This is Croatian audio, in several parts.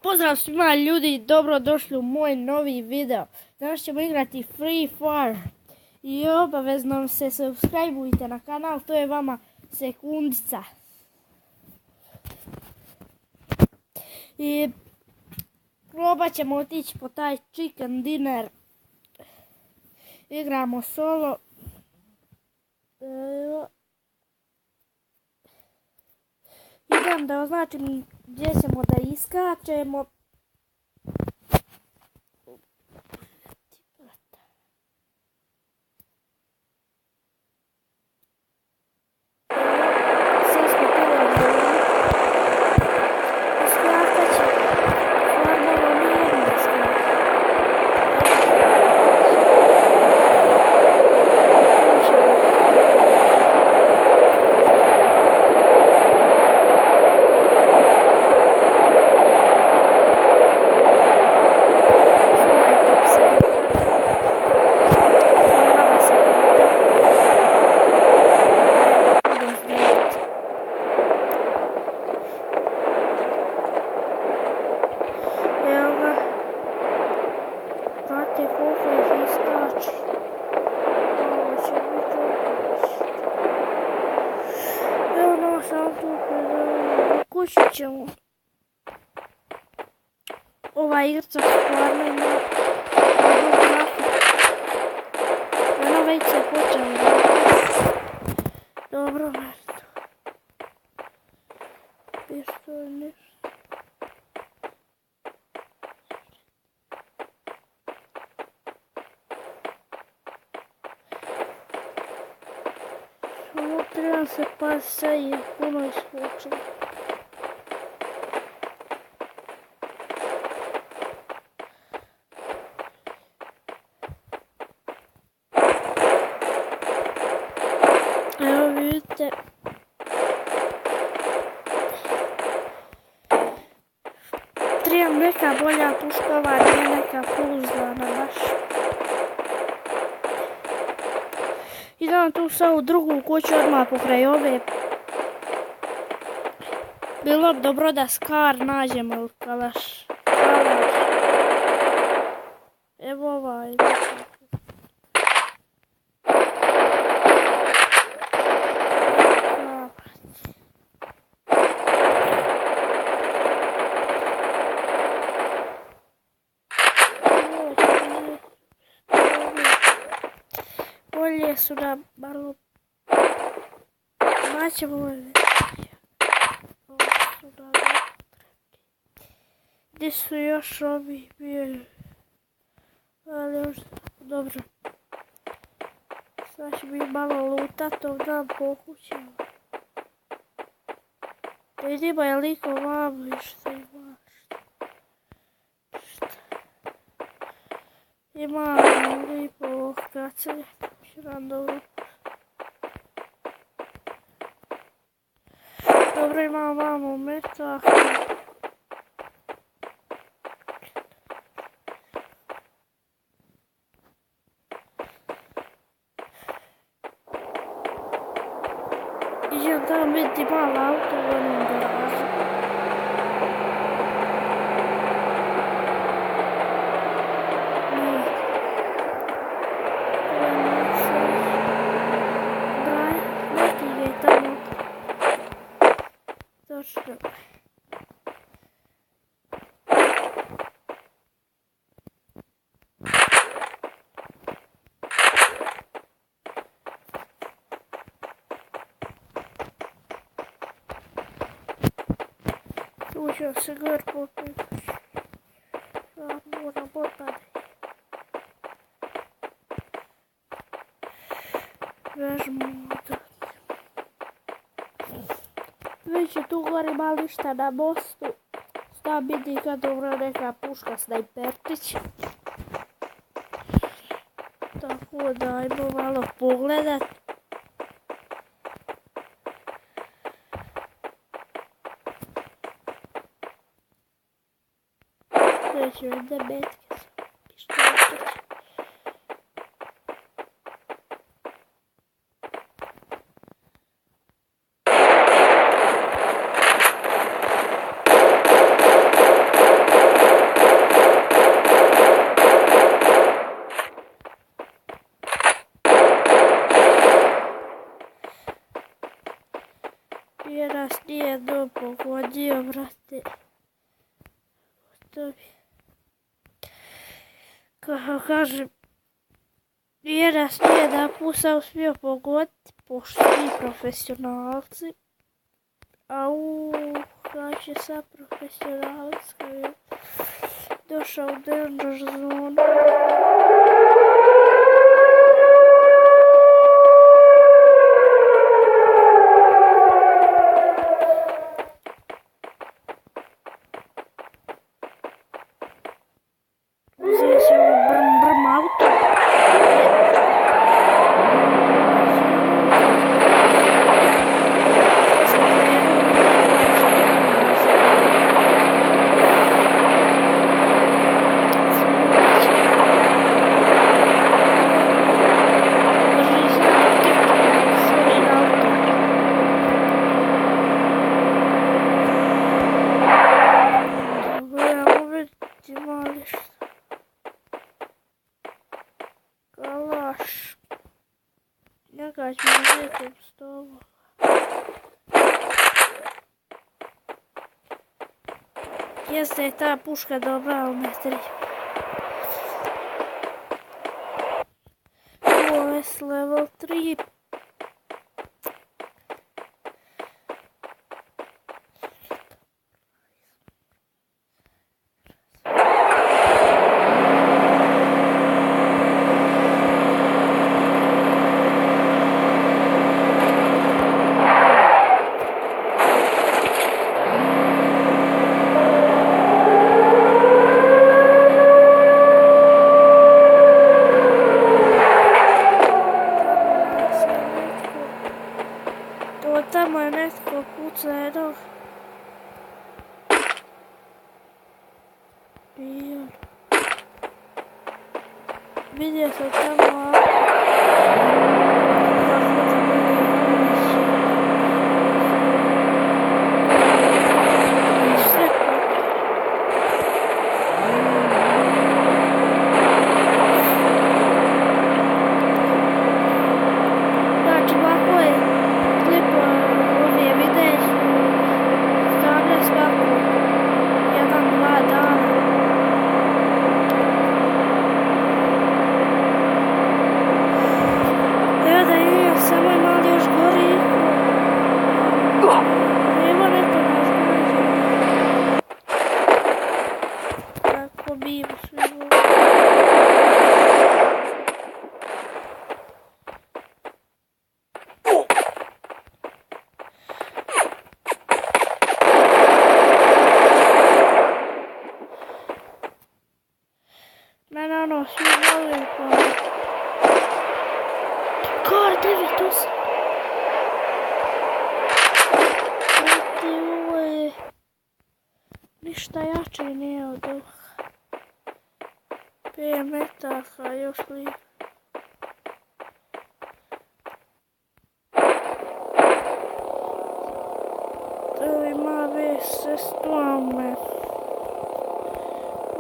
Pozdrav svima ljudi, dobrodošli u moj novi video. Danas ćemo igrati Free Fire. I obavezno se subscribeujte na kanal, to je vama sekundica. I probat ćemo otići po taj chicken dinner. Igramo solo. Idem da označim gdje ćemo da iskačemo. Ćemo. Ova igrca stvarno ima dobro grafiku. Eno već se počela. Dobro, nešto. Pištolj nešto. Samo trebam se pasti, sad je puno iskočilo. Evo vidite, trebam neka bolja puška, ova nije neka pouzdana baš. Idem tu sa ovu drugu kuću odmah pokraj ove. Bilo bi dobro da Scar nađemo ili kalaš. Evo ovaj. Bolje su da malo maćemo ovo su da gdje su još ovi bili, ali još dobro. Sad ću mi malo lutat ovdje po kućima. Da vidimo je liko vamo i šta ima. Ima lipo kacelje. Dobro, imamo vamo metak. Idem tamo vidjeti malo auto u onom garažu. Točno. Tu ću se gore popiti. Sad moram potpati. Vežmo da. Već je tu gore malo ništa na mostu. Znam vidi kad dobra neka puška snajpertić. Tako da ajmo malo pogledat. Već je ovdje metke sa pištoljić. pogodio, brate. To bi... Kako kažem, jedan put sam uspio pogoditi, pošto svi profesionalci. Kada će sad profesionalac, kada je došao u danger zonu. Uzeo se ovo brm auto. Kalaš. Njega ćemo uzeti s tobom. Jeste je ta puška dobra, ali ne treba. Ovo je level 3. Tamo je netko puca jednog. Vidio sam tamo mene ono svi voli pa... Kar 9-8! Brate, ovo je... Ništa jače nije od ovoga. 5 metaka, još li... To ima veze s tome.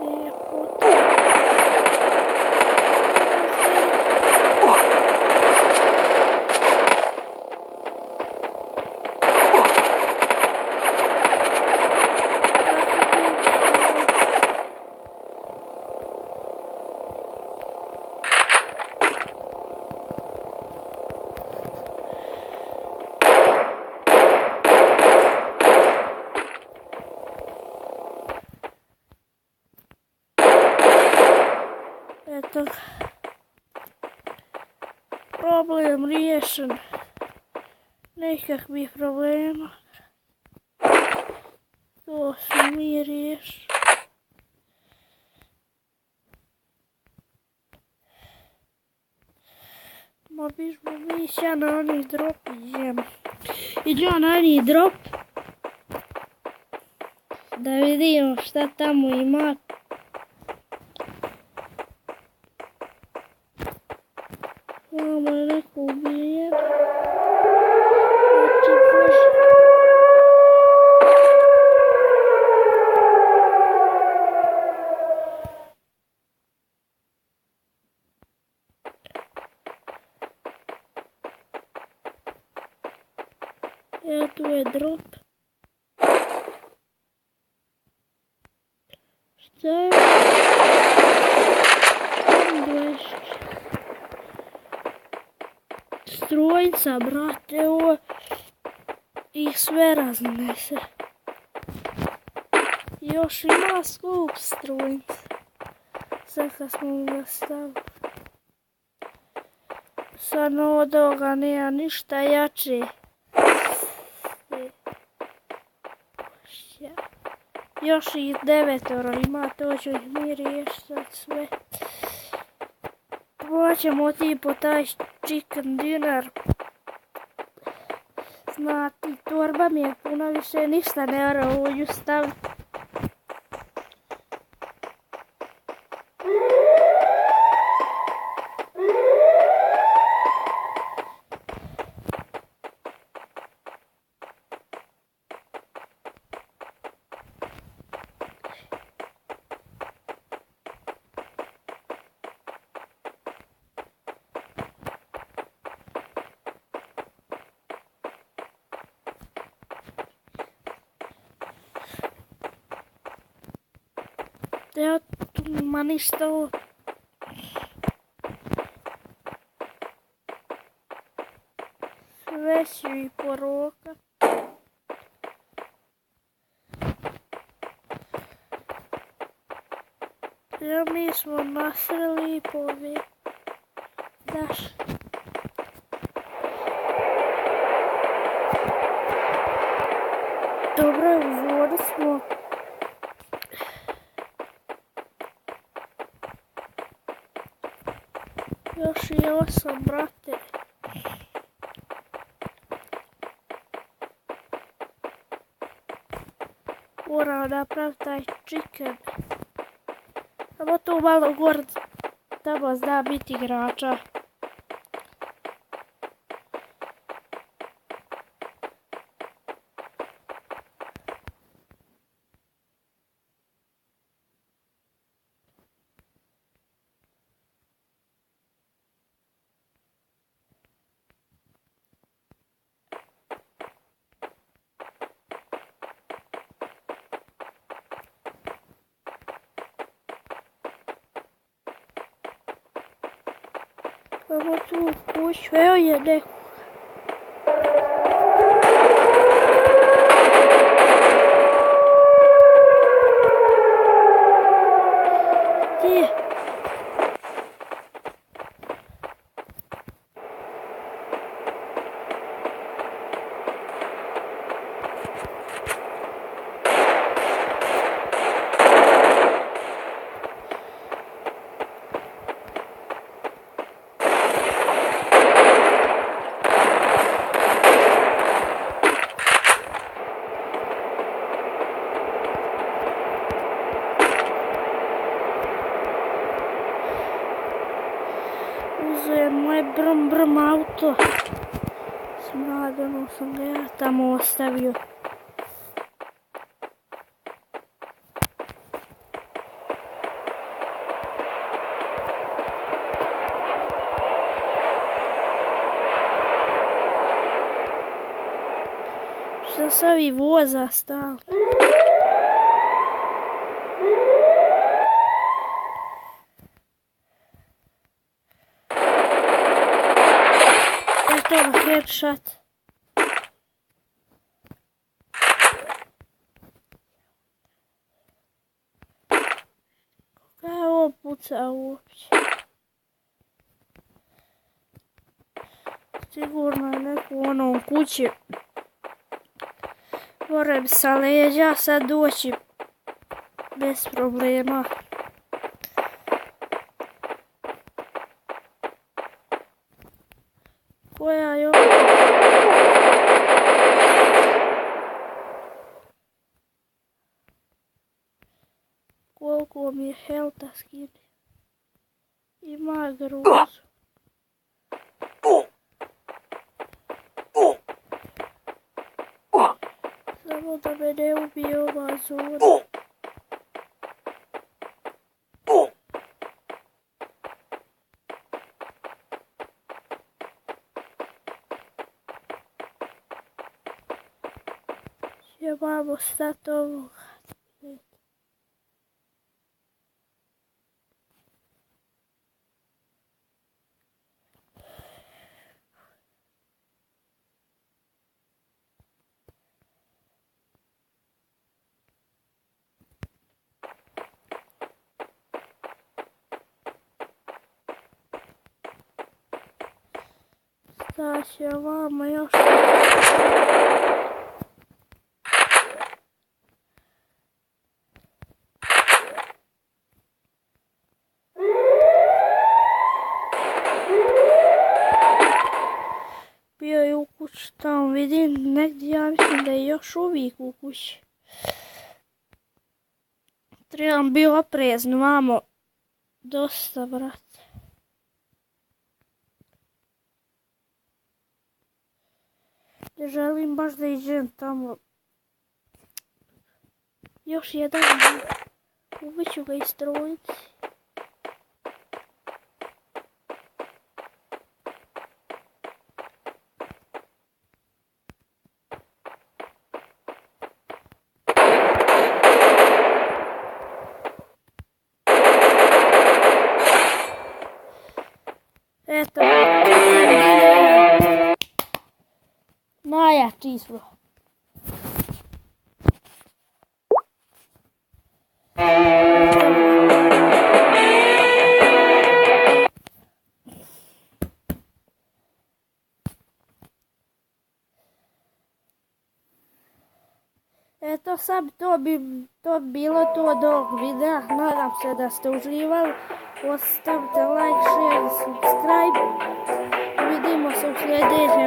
Nije potrebno. Eto, problem riješen, nekakvih problema, to smo mi riješili. Ma bismo mi sad na onaj drop idemo. Idemo na onaj drop, da vidimo šta tamo ima. Mama je neko ubijen. Oči Bože. Evo tu je drop. Це ближче. Strojca, brate, ovo ih sve raznese. Još ima skup strojca. Sad kad smo ga stavili. Sad od ovoga nema ništa jače. Još ih 9 ima, to ću ih mi riješiti sad sve. Hoćemo ti po taj chicken dinner. Znati, torba mi je puna, više ništa ne mora uđu staviti. Ja tu ma ništa ovo. Sve ću i poroka. Ja mi smo nasreli i povijek. Daš. Dobro, u vodu smo. Još i 8, brate. Moram napraviti taj chicken. Samo tu malo gore, tamo zna biti igrača. Vamo tu u kuću, evo je neko. Gdje je? Uzeo moje brum auto. Smradano sam ga ja tamo ostavio. Šta se ovi voza stali? Eto, headshot. Kako je ovo pucao uopće? Sigurno je neko u onom kući. Moram sa leđa sad doći bez problema. Koja je ovo? Koliko mi je helta skine? Ima grozu. Samo da me ne ubije ova zona. Trebamo stati ovoga. Šta će vama još? Bio je u kući tamo, vidim, negdje ja mislim da je još uvijek u kući. Trebam bio oprezno, vamo dosta, brate. Ne želim baš da iđem tamo. Još jedan, ubit ću ga iz strojnici. Eto, najjači smo. Eto sad to bi bilo to od ovog videa. Nadam se da ste uživali. Ostavite like, share i subscribe. Vidimo se u sljedećem